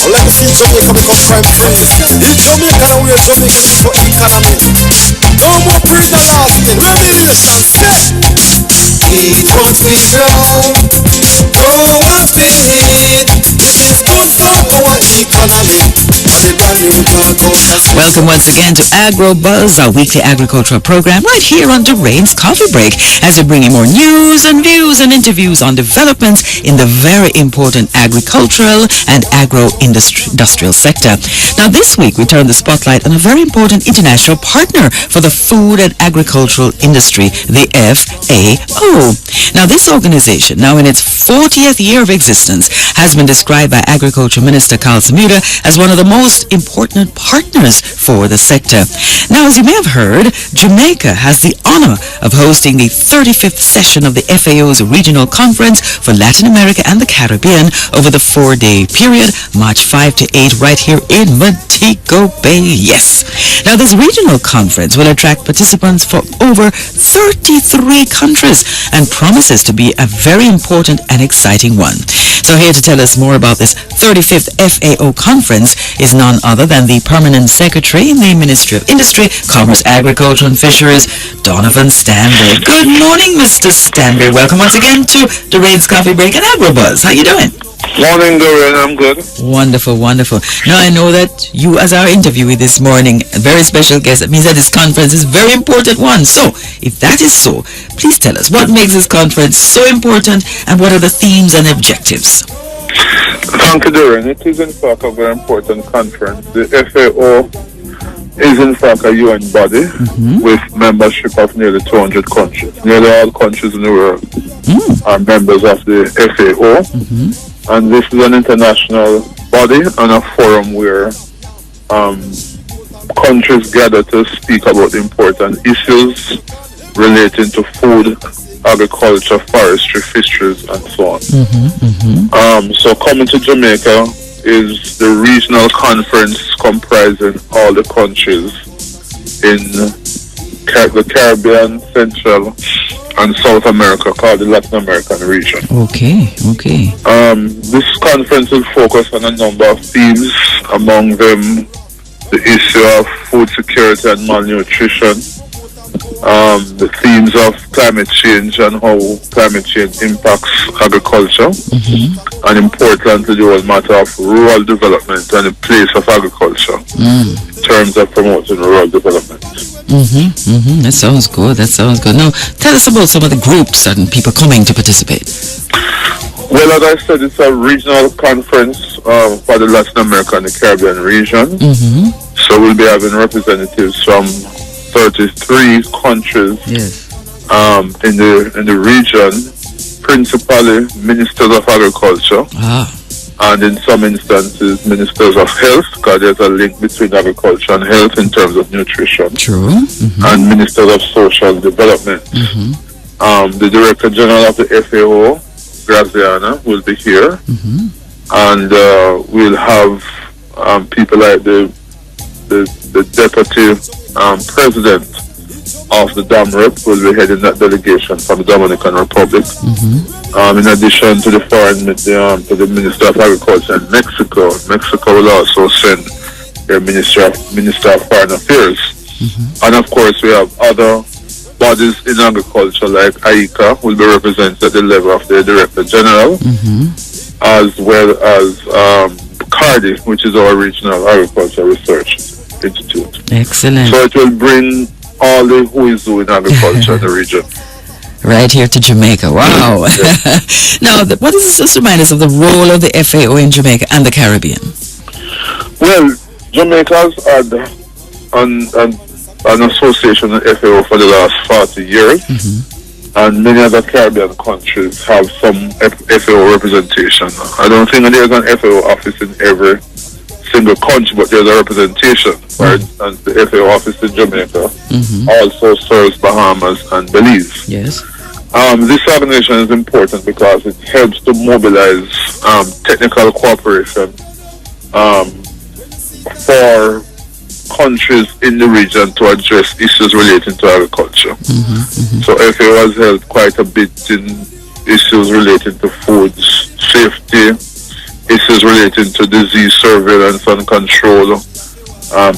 Let me see Jamaica become crime free. In Jamaica, we are Jamaica for economy. No more freedom lasting. Revelation set. Eat what we grow, grow what we eat. This is good for our economy. Welcome once again to Agrobuzz, our weekly agricultural program right here on Durain's Coffee Break, as we bring you more news and views and interviews on developments in the very important agricultural and agro-industrial sector. Now this week we turn the spotlight on a very important international partner for the food and agricultural industry, the FAO. Now this organization, now in its 40th year of existence, has been described by Agriculture Minister Carl Samuda as one of the most important partners for the sector. Now, as you may have heard, Jamaica has the honor of hosting the 35th session of the FAO's regional conference for Latin America and the Caribbean over the 4-day period, March 5 to 8, right here in Montego Bay. Yes. Now, this regional conference will attract participants from over 33 countries and promises to be a very important and exciting one. So here to tell us more about this 35th FAO conference is none other than the Permanent Secretary in the Ministry of Industry, Commerce, Agriculture and Fisheries, Donovan Stanley. Good morning, Mr. Stanley. Welcome once again to Durain's Coffee Break and Agrobuzz. How you doing? Morning, Dorian. I'm good. Wonderful, wonderful. Now, I know that you, as our interviewee this morning, a very special guest, that means that this conference is a very important one. So, if that is so, please tell us what makes this conference so important and what are the themes and objectives? Thank you, Dorian. It is in fact a very important conference. The FAO is in fact a UN body with membership of nearly 200 countries. Nearly all countries in the world are members of the FAO. And this is an international body and a forum where countries gather to speak about important issues relating to food, agriculture, forestry, fisheries, and so on. So coming to Jamaica is the regional conference comprising all the countries in the Caribbean, Central, and South America, called the Latin American region. Okay. This conference will focus on a number of themes, among them the issue of food security and malnutrition, the themes of climate change and how climate change impacts agriculture, and importantly the whole matter of rural development and the place of agriculture in terms of promoting rural development. That sounds good. Now, tell us about some of the groups and people coming to participate. Well, as I said, it's a regional conference for the Latin America and the Caribbean region. So we'll be having representatives from 33 countries in the region, principally ministers of agriculture, and in some instances ministers of health, because there's a link between agriculture and health in terms of nutrition. True. And ministers of social development. The Director General of the FAO, Graziana, will be here, and we'll have people like the Deputy President of the DAMREP will be heading that delegation from the Dominican Republic. In addition to the Minister of Agriculture in Mexico. Mexico will also send their Minister of Foreign Affairs. And of course we have other bodies in agriculture like AICA will be represented at the level of the Director General, as well as CARDI, which is our Regional Agriculture Research Institute. Excellent. So it will bring all the who is who in agriculture in the region. Right here to Jamaica. Wow. Now, what is just remind us of the role of the FAO in Jamaica and the Caribbean? Well, Jamaica's had an association with FAO for the last 40 years, and many other Caribbean countries have some FAO representation. I don't think there's an FAO office in every single country, but there's a representation. For instance, the FAO office in Jamaica also serves Bahamas and Belize. Yes. This organization is important because it helps to mobilize technical cooperation for countries in the region to address issues relating to agriculture. So FAO has helped quite a bit in issues relating to food safety, issues relating to disease surveillance and control,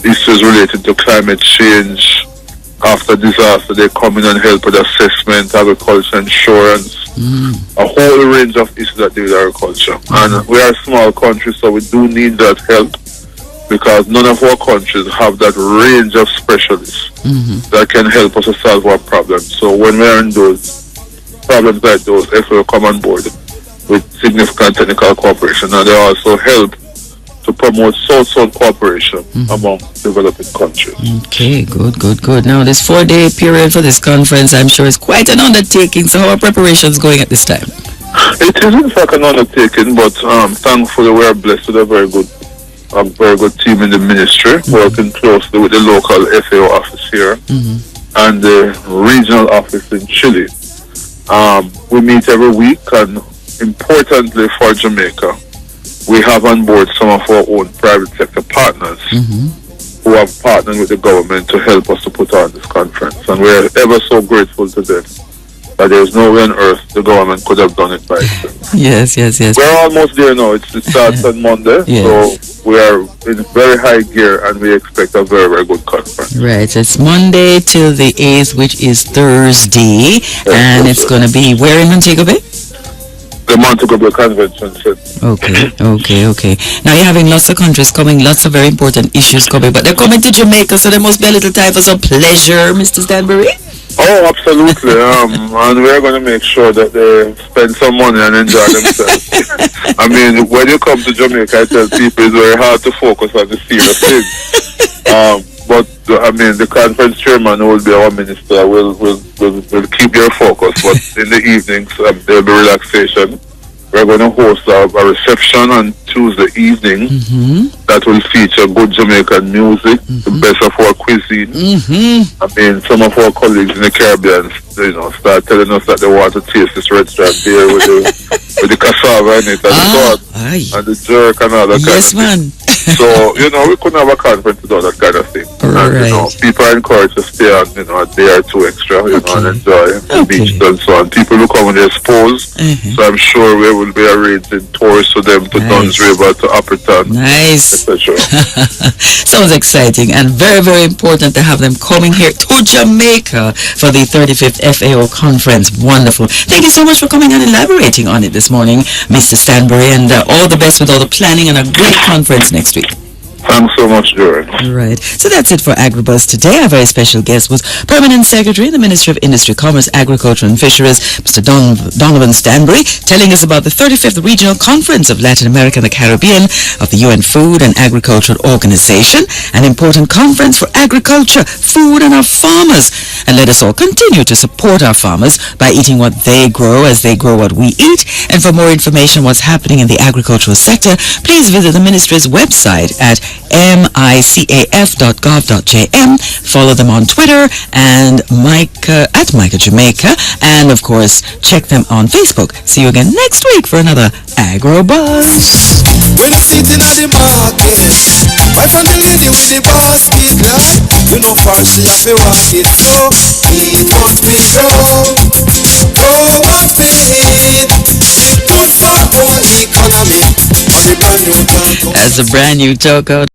issues related to climate change. After disaster, they come in and help with assessment, agriculture insurance, a whole range of issues that deal with agriculture. And we are a small country, so we do need that help, because none of our countries have that range of specialists that can help us to solve our problems. So when we are in those problems like those, FAO come on board with significant technical cooperation, and they also help to promote South-South cooperation among developing countries. Okay, good. Now, this 4-day period for this conference, I'm sure is quite an undertaking. So how are preparations going at this time? It is in fact an undertaking, but thankfully we are blessed with a very good team in the ministry, working closely with the local FAO office here and the regional office in Chile. We meet every week, and importantly for Jamaica, we have on board some of our own private sector partners who have partnered with the government to help us to put on this conference. And we're ever so grateful to them that there's no way on earth the government could have done it by itself. Yes. We're almost there now. It starts on Monday, so we are in very high gear, and we expect a very, very good conference. Right, so it's Monday till the 8th, which is Thursday, and it's going to be where in Montego Bay? The Montego Bay Convention Center. Okay. Now you're having lots of countries coming, lots of very important issues coming, but they're coming to Jamaica, so there must be a little time for some pleasure, Mr. Stanbury. Oh, absolutely. And we're going to make sure that they spend some money and enjoy themselves. I mean, when you come to Jamaica, I tell people it's very hard to focus on the serious things. But I mean, the conference chairman, who will be our minister, will keep your focus. But in the evenings, there'll be relaxation. We're going to host a reception on Tuesday evening that will feature good Jamaican music, the best of our cuisine. I mean, some of our colleagues in the Caribbean, start telling us that they want to taste this restaurant there with the cassava in it, and the jerk and all that kind of thing. So, we couldn't have a conference without that kind of thing. Right. And, people are encouraged to stay on, a day or two extra, and enjoy the beach and so on. People who come and they're exposed, so I'm sure we will be arranging tours for them to Duns River, to Upperton, etc. Sounds exciting and very, very important to have them coming here to Jamaica for the 35th FAO conference. Wonderful. Thank you so much for coming and elaborating on it this morning, Mr. Stanbury, and all the best with all the planning and a great conference next week. Thanks so much, Jared. Right. So that's it for Agrobuzz today. Our very special guest was Permanent Secretary in the Ministry of Industry, Commerce, Agriculture and Fisheries, Mr. Donovan Stanbury, telling us about the 35th Regional Conference of Latin America and the Caribbean of the UN Food and Agriculture Organization, an important conference for agriculture, food and our farmers. And let us all continue to support our farmers by eating what they grow as they grow what we eat. And for more information on what's happening in the agricultural sector, please visit the Ministry's website at micaf.gov.jm. Follow them on Twitter and at Micah Jamaica, and of course check them on Facebook. See you again next week for another Agrobuzz. When you sitting at the market, buy from the lady with the basket, far she have to walk it. So eat what we grow what we eat. Good for our economy. As a brand new talk out